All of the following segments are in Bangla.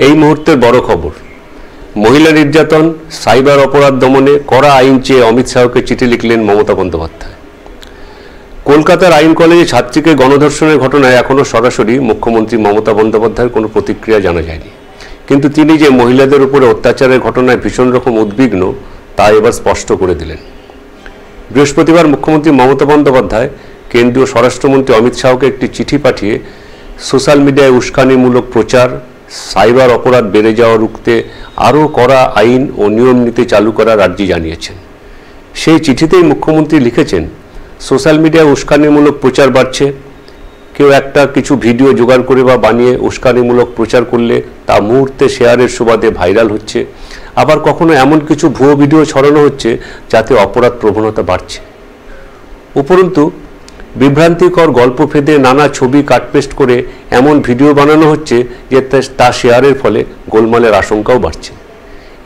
এই মুহূর্তের বড় খবর, মহিলা নির্যাতন, সাইবার অপরাধ দমনে কড়া আইন চেয়ে অমিত শাহকে চিঠি লিখলেন মমতা বন্দ্যোপাধ্যায়। কলকাতার আইন কলেজে ছাত্রীকে গণধর্ষণের ঘটনায় এখনও সরাসরি মুখ্যমন্ত্রী মমতা বন্দ্যোপাধ্যায়ের কোনো প্রতিক্রিয়া জানা যায়নি, কিন্তু তিনি যে মহিলাদের উপরে অত্যাচারের ঘটনায় ভীষণ রকম উদ্বিগ্ন তা এবার স্পষ্ট করে দিলেন। বৃহস্পতিবার মুখ্যমন্ত্রী মমতা বন্দ্যোপাধ্যায় কেন্দ্রীয় স্বরাষ্ট্রমন্ত্রী অমিত শাহকে একটি চিঠি পাঠিয়ে সোশ্যাল মিডিয়ায় উস্কানিমূলক প্রচার, সাইবার অপরাধ বেড়ে যাওয়া রুখতে আরও কড়া আইন ও নিয়ম নীতি চালু করার আর্জি জানিয়েছেন। সেই চিঠিতেই মুখ্যমন্ত্রী লিখেছেন, সোশ্যাল মিডিয়ায় উস্কানিমূলক প্রচার বাড়ছে। কেউ একটা কিছু ভিডিও জোগাড় করে বা বানিয়ে উস্কানিমূলক প্রচার করলে তা মুহূর্তে শেয়ারের সুবাদে ভাইরাল হচ্ছে। আবার কখনো এমন কিছু ভুয়ো ভিডিও ছড়ানো হচ্ছে যাতে অপরাধ প্রবণতা বাড়ছে। উপরন্তু বিভ্রান্তিকর গল্প ফেদে নানা ছবি কাটপেস্ট করে এমন ভিডিও বানানো হচ্ছে যে তা শেয়ারের ফলে গোলমালের আশঙ্কাও বাড়ছে।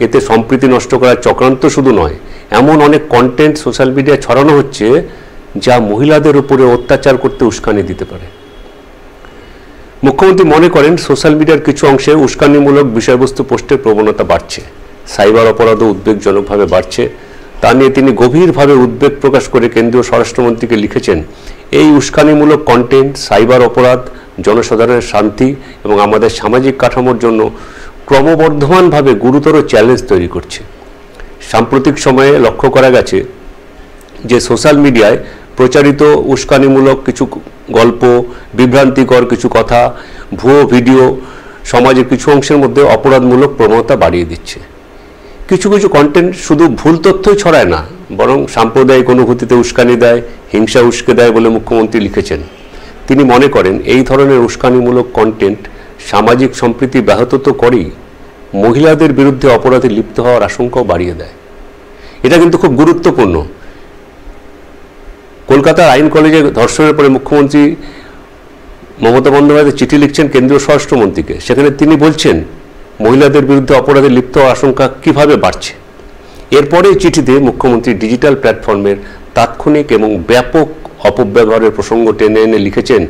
এতে সম্প্রীতি নষ্ট করার চক্রান্ত শুধু নয়, এমন অনেক কন্টেন্ট সোশ্যাল মিডিয়ায় ছড়ানো হচ্ছে যা মহিলাদের উপরে অত্যাচার করতে উস্কানি দিতে পারে। মুখ্যমন্ত্রী মনে করেন সোশ্যাল মিডিয়ার কিছু অংশে উস্কানিমূলক বিষয়বস্তু পোস্টের প্রবণতা বাড়ছে, সাইবার অপরাধও উদ্বেগজনকভাবে বাড়ছে। তা নিয়ে তিনি গভীরভাবে উদ্বেগ প্রকাশ করে কেন্দ্রীয় স্বরাষ্ট্রমন্ত্রীকে লিখেছেন, এই উস্কানিমূলক কন্টেন্ট, সাইবার অপরাধ জনসাধারণের শান্তি এবং আমাদের সামাজিক কাঠামোর জন্য ক্রমবর্ধমানভাবে গুরুতর চ্যালেঞ্জ তৈরি করছে। সাম্প্রতিক সময়ে লক্ষ্য করা গেছে যে সোশ্যাল মিডিয়ায় প্রচারিত উস্কানিমূলক কিছু গল্প, বিভ্রান্তিকর কিছু কথা, ভুয়ো ভিডিও সমাজের কিছু অংশের মধ্যে অপরাধমূলক প্রবণতা বাড়িয়ে দিচ্ছে। কিছু কিছু কন্টেন্ট শুধু ভুল তথ্যই ছড়ায় না, বরং সাম্প্রদায়িক অনুভূতিতে উস্কানি দেয়, হিংসা উস্কে দেয় বলে মুখ্যমন্ত্রী লিখেছেন। তিনি মনে করেন এই ধরনের উস্কানিমূলক কন্টেন্ট সামাজিক সম্প্রীতি ব্যাহত তো করেই, মহিলাদের বিরুদ্ধে অপরাধে লিপ্ত হওয়ার আশঙ্কাও বাড়িয়ে দেয়। এটা কিন্তু খুব গুরুত্বপূর্ণ। কলকাতার আইন কলেজে ধর্ষণের পরে মুখ্যমন্ত্রী মমতা বন্দ্যোপাধ্যায় চিঠি লিখছেন কেন্দ্রীয় স্বরাষ্ট্রমন্ত্রীকে। সেখানে তিনি বলছেন মহিলাদের বিরুদ্ধে অপরাধে লিপ্ত হওয়ার আশঙ্কা কীভাবে বাড়ছে। এরপরে চিঠিতে মুখ্যমন্ত্রী ডিজিটাল প্ল্যাটফর্মের তাৎক্ষণিক এবং ব্যাপক অপব্যবহারের প্রসঙ্গ টেনে এনে লিখেছেন,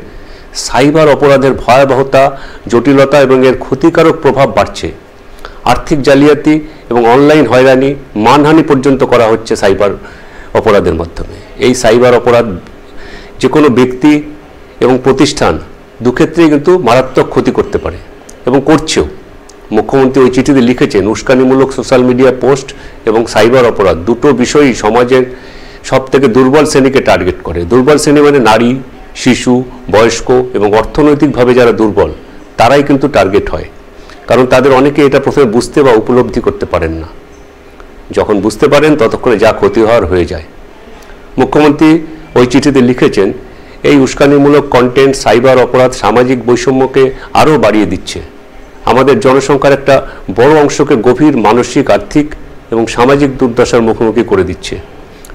সাইবার অপরাধের ভয়াবহতা, জটিলতা এবং এর ক্ষতিকারক প্রভাব বাড়ছে। আর্থিক জালিয়াতি এবং অনলাইন হয়রানি, মানহানি পর্যন্ত করা হচ্ছে সাইবার অপরাধের মাধ্যমে। এই সাইবার অপরাধ যে কোনো ব্যক্তি এবং প্রতিষ্ঠান দুক্ষেত্রেই কিন্তু মারাত্মক ক্ষতি করতে পারে এবং করছেও। মুখ্যমন্ত্রী ওই চিঠিতে লিখেছেন, উস্কানিমূলক সোশ্যাল মিডিয়া পোস্ট এবং সাইবার অপরাধ দুটো বিষয়ই সমাজের সবথেকে দুর্বল শ্রেণীকে টার্গেট করে। দুর্বল শ্রেণী মানে নারী, শিশু, বয়স্ক এবং অর্থনৈতিকভাবে যারা দুর্বল তারাই কিন্তু টার্গেট হয়, কারণ তাদের অনেকে এটা প্রথমে বুঝতে বা উপলব্ধি করতে পারেন না। যখন বুঝতে পারেন ততক্ষণে যা ক্ষতি হওয়ার হয়ে যায়। মুখ্যমন্ত্রী ওই চিঠিতে লিখেছেন, এই উস্কানিমূলক কন্টেন্ট, সাইবার অপরাধ সামাজিক বৈষম্যকে আরও বাড়িয়ে দিচ্ছে, আমাদের জনসংখ্যার একটা বড় অংশকে গভীর মানসিক, আর্থিক এবং সামাজিক দুর্দশার মুখোমুখি করে দিচ্ছে।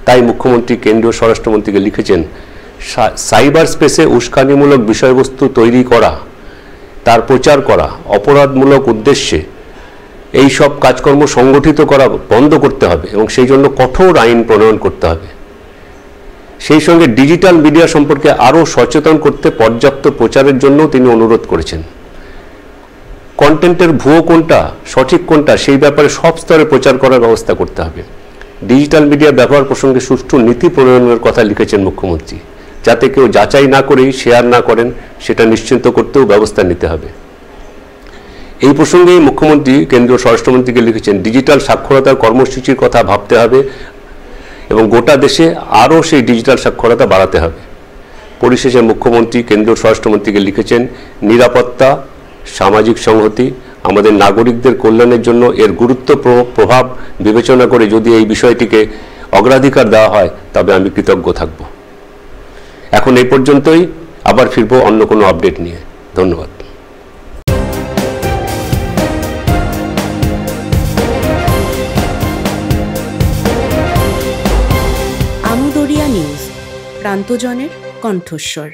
তাই মুখ্যমন্ত্রী কেন্দ্রীয় স্বরাষ্ট্রমন্ত্রীকে লিখেছেন, সাইবার স্পেসে উস্কানিমূলক বিষয়বস্তু তৈরি করা, তার প্রচার করা, অপরাধমূলক উদ্দেশ্যে এই সব কাজকর্ম সংগঠিত করা বন্ধ করতে হবে এবং সেই জন্য কঠোর আইন প্রণয়ন করতে হবে। সেই সঙ্গে ডিজিটাল মিডিয়া সম্পর্কে আরও সচেতন করতে পর্যাপ্ত প্রচারের জন্য তিনি অনুরোধ করেছেন। কন্টেন্টের ভুয়ো কোনটা, সঠিক কোনটা সেই ব্যাপারে সব স্তরে প্রচার করার ব্যবস্থা করতে হবে। ডিজিটাল মিডিয়া ব্যবহার প্রসঙ্গে সুষ্ঠু নীতি প্রণয়নের কথা লিখেছেন মুখ্যমন্ত্রী, যাতে কেউ যাচাই না করেই শেয়ার না করেন সেটা নিশ্চিত করতেও ব্যবস্থা নিতে হবে। এই প্রসঙ্গেই মুখ্যমন্ত্রী কেন্দ্রীয় স্বরাষ্ট্রমন্ত্রীকে লিখেছেন, ডিজিটাল সাক্ষরতার কর্মসূচির কথা ভাবতে হবে এবং গোটা দেশে আরও সেই ডিজিটাল সাক্ষরতা বাড়াতে হবে। পরিশেষে মুখ্যমন্ত্রী কেন্দ্রীয় স্বরাষ্ট্রমন্ত্রীকে লিখেছেন, নিরাপত্তা, সামাজিক সংহতি, আমাদের নাগরিকদের কল্যাণের জন্য এর গুরুত্ব প্রভাব বিবেচনা করে যদি এই বিষয়টিকে অগ্রাধিকার দেওয়া হয় তবে আমি কৃতজ্ঞ থাকব। এখন এই পর্যন্তই, আবার ফিরব অন্য কোনো আপডেট নিয়ে। ধন্যবাদ। আমদরিয়া নিউজ, প্রান্তজনের কণ্ঠস্বর।